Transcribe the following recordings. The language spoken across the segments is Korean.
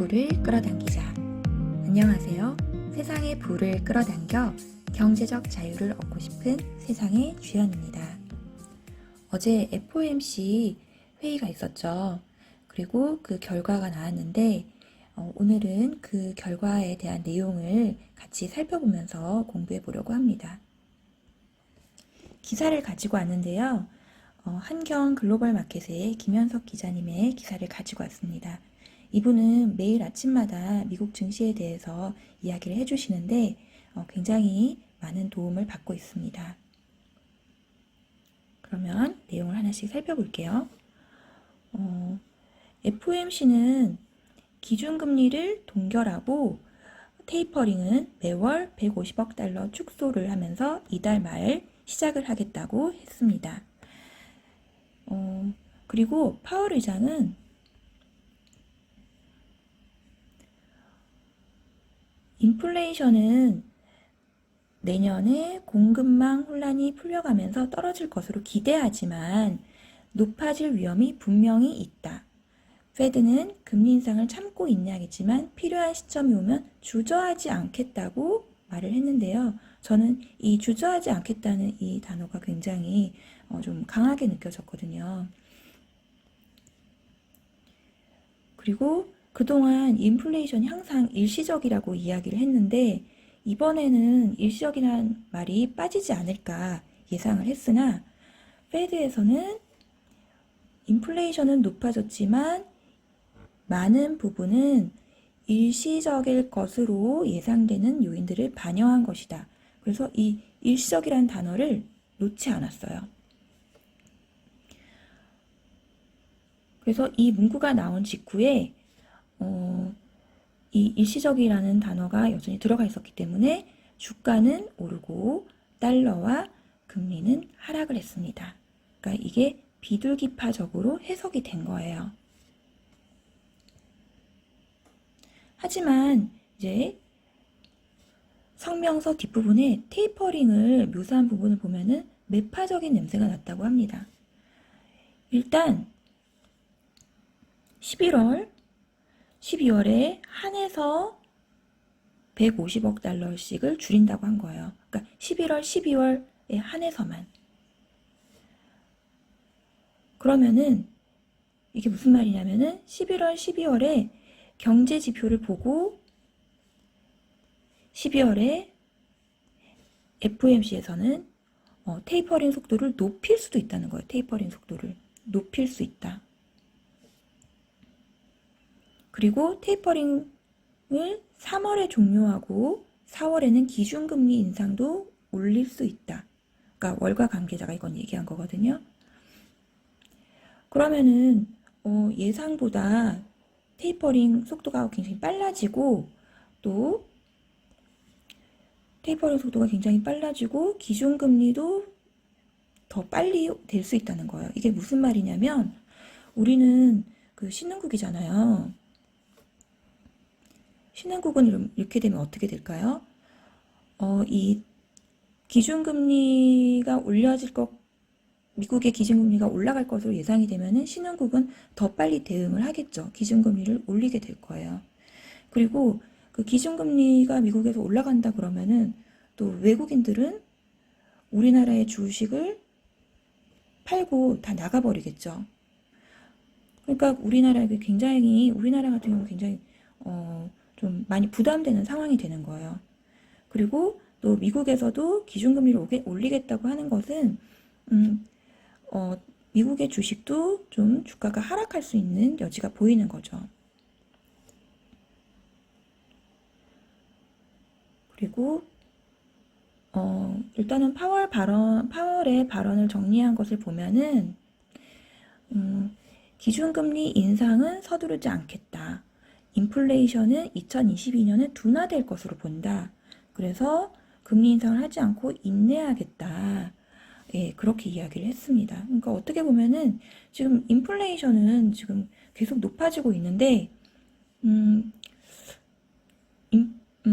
부를 끌어당기자. 안녕하세요. 세상의 부를 끌어당겨 경제적 자유를 얻고 싶은 세상의 주연입니다. 어제 FOMC 회의가 있었죠. 그리고 그 결과가 나왔는데 오늘은 그 결과에 대한 내용을 같이 살펴보면서 공부해 보려고 합니다. 기사를 가지고 왔는데요. 한경 글로벌 마켓의 김현석 기자님의 기사를 가지고 왔습니다. 이분은 매일 아침마다 미국 증시에 대해서 이야기를 해주시는데 굉장히 많은 도움을 받고 있습니다. 그러면 내용을 하나씩 살펴볼게요. FOMC는 기준금리를 동결하고 테이퍼링은 매월 150억 달러 축소를 하면서 이달 말 시작을 하겠다고 했습니다. 그리고 파월 의장은 인플레이션은 내년에 공급망 혼란이 풀려가면서 떨어질 것으로 기대하지만 높아질 위험이 분명히 있다. 페드는 금리 인상을 참고 인내하겠지만 필요한 시점이 오면 주저하지 않겠다고 말을 했는데요. 저는 이 주저하지 않겠다는 이 단어가 굉장히 좀 강하게 느껴졌거든요. 그리고 그동안 인플레이션이 항상 일시적이라고 이야기를 했는데 이번에는 일시적이라는 말이 빠지지 않을까 예상을 했으나 페드에서는 인플레이션은 높아졌지만 많은 부분은 일시적일 것으로 예상되는 요인들을 반영한 것이다. 그래서 이 일시적이라는 단어를 놓지 않았어요. 그래서 이 문구가 나온 직후에 이 일시적이라는 단어가 여전히 들어가 있었기 때문에 주가는 오르고 달러와 금리는 하락을 했습니다. 그러니까 이게 비둘기파적으로 해석이 된 거예요. 하지만 이제 성명서 뒷부분에 테이퍼링을 묘사한 부분을 보면은 매파적인 냄새가 났다고 합니다. 일단 11월, 12월에 한해서 150억 달러씩을 줄인다고 한 거예요. 그러니까 11월, 12월에 한해서만. 그러면은 이게 무슨 말이냐면은 11월, 12월에 경제 지표를 보고 12월에 FOMC에서는 테이퍼링 속도를 높일 수도 있다는 거예요. 테이퍼링 속도를 높일 수 있다. 그리고 테이퍼링을 3월에 종료하고 4월에는 기준금리 인상도 올릴 수 있다. 그러니까 월가 관계자가 이건 얘기한 거거든요. 그러면은 예상보다 테이퍼링 속도가 굉장히 빨라지고 또 테이퍼링 속도가 굉장히 빨라지고 기준금리도 더 빨리 될 수 있다는 거예요. 이게 무슨 말이냐면 우리는 그 신흥국이잖아요. 신흥국은 이렇게 되면 어떻게 될까요? 이 기준금리가 올려질 것, 미국의 기준금리가 올라갈 것으로 예상이 되면은 신흥국은 더 빨리 대응을 하겠죠. 기준금리를 올리게 될 거예요. 그리고 그 기준금리가 미국에서 올라간다 그러면은 또 외국인들은 우리나라의 주식을 팔고 다 나가버리겠죠. 그러니까 우리나라 같은 경우 굉장히 좀 많이 부담되는 상황이 되는 거예요. 그리고 또 미국에서도 기준금리를 올리겠다고 하는 것은 미국의 주식도 좀 주가가 하락할 수 있는 여지가 보이는 거죠. 그리고 일단은 파월의 발언을 정리한 것을 보면은 기준금리 인상은 서두르지 않겠다. 인플레이션은 2022년에 둔화될 것으로 본다. 그래서 금리 인상을 하지 않고 인내하겠다. 예, 그렇게 이야기를 했습니다. 그러니까 어떻게 보면은 지금 인플레이션은 지금 계속 높아지고 있는데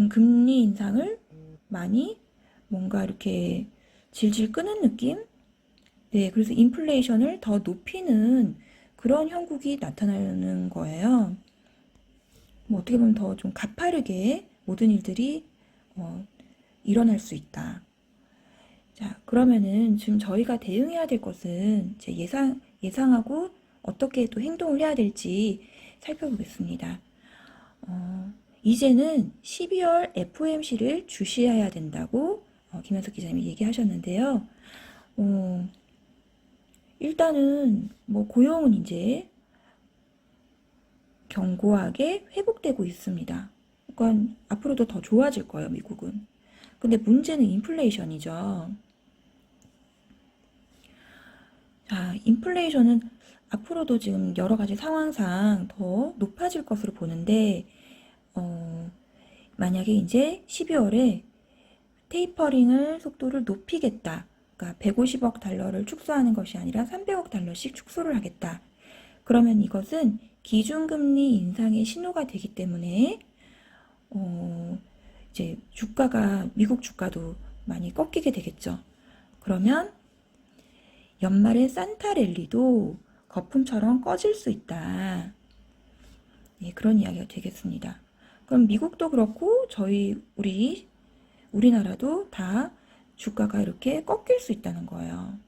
금리 인상을 많이 뭔가 이렇게 질질 끄는 느낌? 네, 그래서 인플레이션을 더 높이는 그런 형국이 나타나는 거예요. 뭐 어떻게 보면 더 좀 가파르게 모든 일들이 일어날 수 있다. 자, 그러면은 지금 저희가 대응해야 될 것은 이제 예상하고 어떻게 또 행동을 해야 될지 살펴보겠습니다. 이제는 12월 FOMC를 주시해야 된다고 김현석 기자님이 얘기하셨는데요. 일단은 뭐 고용은 이제 견고하게 회복되고 있습니다. 그러니까 앞으로도 더 좋아질 거예요, 미국은. 근데 문제는 인플레이션이죠. 자, 인플레이션은 앞으로도 지금 여러 가지 상황상 더 높아질 것으로 보는데, 만약에 이제 12월에 테이퍼링을 속도를 높이겠다. 그러니까 150억 달러를 축소하는 것이 아니라 300억 달러씩 축소를 하겠다. 그러면 이것은 기준금리 인상의 신호가 되기 때문에 이제 주가가 미국 주가도 많이 꺾이게 되겠죠. 그러면 연말에 산타랠리도 거품처럼 꺼질 수 있다. 예, 그런 이야기가 되겠습니다. 그럼 미국도 그렇고 우리나라도 다 주가가 이렇게 꺾일 수 있다는 거예요.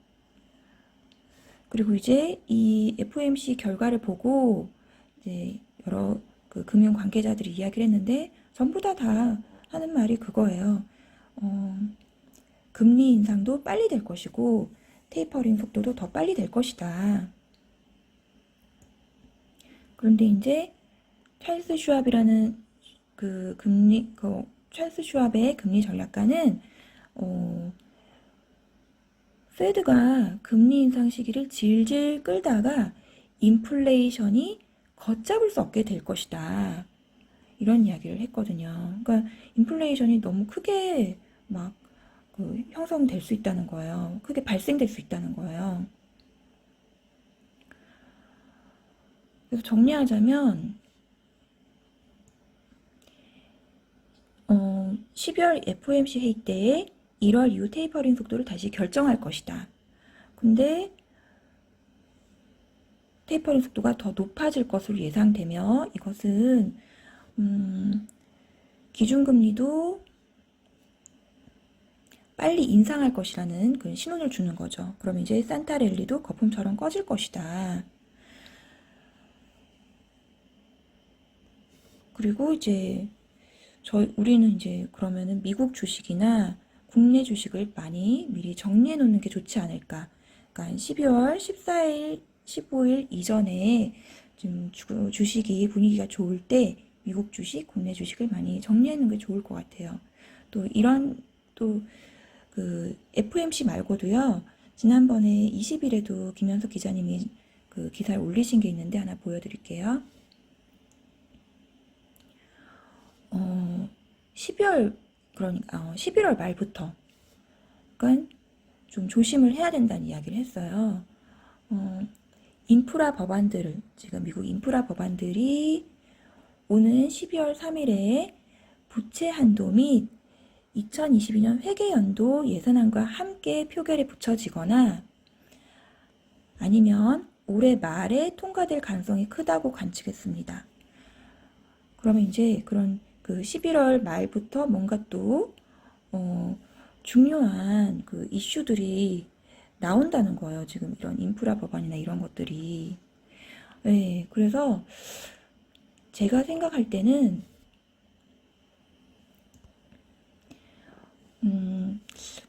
그리고 이제 이 FOMC 결과를 보고 이제 여러 그 금융 관계자들이 이야기를 했는데 전부 다 하는 말이 그거예요. 금리 인상도 빨리 될 것이고 테이퍼링 속도도 더 빨리 될 것이다. 그런데 이제 찰스 슈왑이라는 찰스 슈왑의 금리 전략가는 페드가 금리 인상 시기를 질질 끌다가 인플레이션이 걷잡을 수 없게 될 것이다. 이런 이야기를 했거든요. 그러니까 인플레이션이 너무 크게 막 형성될 수 있다는 거예요. 크게 발생될 수 있다는 거예요. 그래서 정리하자면 12월 FOMC 회의 때에 1월 이후 테이퍼링 속도를 다시 결정할 것이다. 근데 테이퍼링 속도가 더 높아질 것으로 예상되며 이것은 기준금리도 빨리 인상할 것이라는 그 신호를 주는 거죠. 그럼 이제 산타랠리도 거품처럼 꺼질 것이다. 그리고 이제 우리는 이제 그러면은 미국 주식이나 국내 주식을 많이 미리 정리해 놓는 게 좋지 않을까. 그러니까 12월 14일, 15일 이전에 좀 주식이 분위기가 좋을 때 미국 주식, 국내 주식을 많이 정리해 놓는 게 좋을 것 같아요. 또 그 FOMC 말고도요. 지난번에 20일에도 김현석 기자님이 그 기사를 올리신 게 있는데 하나 보여드릴게요. 11월 말부터 그러니까 좀 조심을 해야 된다는 이야기를 했어요. 인프라 법안들을 지금 미국 인프라 법안들이 오는 12월 3일에 부채 한도 및 2022년 회계연도 예산안과 함께 표결에 붙여지거나 아니면 올해 말에 통과될 가능성이 크다고 관측했습니다. 그러면 이제 그런 그 11월 말부터 뭔가 또 중요한 그 이슈들이 나온다는 거예요. 지금 이런 인프라 법안이나 이런 것들이. 네, 그래서 제가 생각할 때는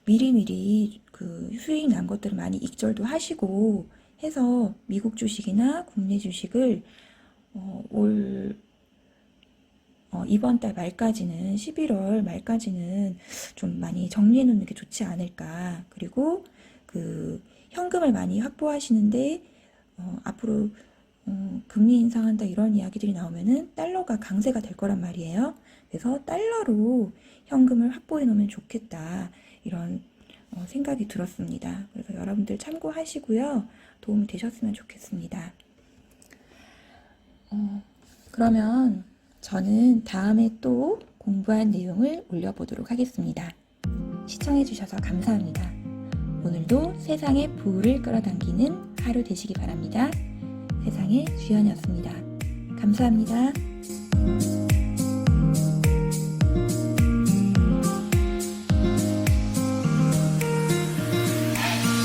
미리미리 그 수익 난 것들을 많이 익절도 하시고 해서 미국 주식이나 국내 주식을 이번 달 말까지는 11월 말까지는 좀 많이 정리해 놓는 게 좋지 않을까. 그리고 그 현금을 많이 확보하시는데 앞으로 금리 인상한다 이런 이야기들이 나오면은 달러가 강세가 될 거란 말이에요. 그래서 달러로 현금을 확보해 놓으면 좋겠다. 이런 생각이 들었습니다. 그래서 여러분들 참고하시고요. 도움이 되셨으면 좋겠습니다. 그러면 저는 다음에 또 공부한 내용을 올려보도록 하겠습니다. 시청해주셔서 감사합니다. 오늘도 세상의 부를 끌어당기는 하루 되시기 바랍니다. 세상의 주연이었습니다. 감사합니다.